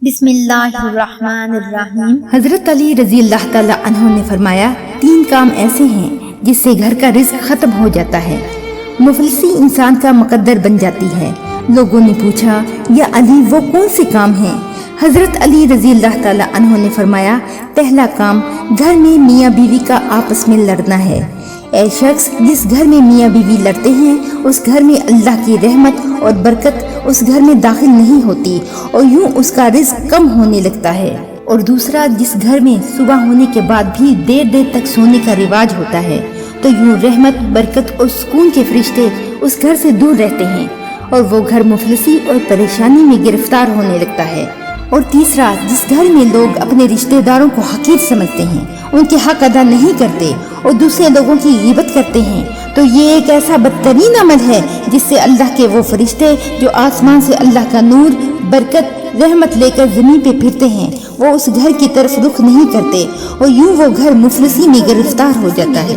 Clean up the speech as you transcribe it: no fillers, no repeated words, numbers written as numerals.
بسم اللہ الرحمن الرحیم۔ حضرت علی رضی اللہ تعالی عنہ نے فرمایا 3 کام ایسے ہیں جس سے گھر کا رزق ختم ہو جاتا ہے، مفلسی انسان کا مقدر بن جاتی ہے۔ لوگوں نے پوچھا یا علی وہ کون سے کام ہیں؟ حضرت علی رضی اللہ تعالی عنہ نے فرمایا پہلا کام گھر میں میاں بیوی کا آپس میں لڑنا ہے۔ اے شخص جس گھر میں میاں بیوی لڑتے ہیں اس گھر میں اللہ کی رحمت اور برکت اس گھر میں داخل نہیں ہوتی اور یوں اس کا رزق کم ہونے لگتا ہے۔ اور دوسرا جس گھر میں صبح ہونے کے بعد بھی دیر دیر تک سونے کا رواج ہوتا ہے تو یوں رحمت برکت اور سکون کے فرشتے اس گھر سے دور رہتے ہیں اور وہ گھر مفلسی اور پریشانی میں گرفتار ہونے لگتا ہے۔ اور تیسرا جس گھر میں لوگ اپنے رشتہ داروں کو حقیر سمجھتے ہیں، ان کے حق ادا نہیں کرتے اور دوسرے لوگوں کی غیبت کرتے ہیں تو یہ ایک ایسا بدترین عمل ہے جس سے اللہ کے وہ فرشتے جو آسمان سے اللہ کا نور برکت رحمت لے کر زمین پہ پھرتے ہیں وہ اس گھر کی طرف رخ نہیں کرتے اور یوں وہ گھر مفلسی میں گرفتار ہو جاتا ہے۔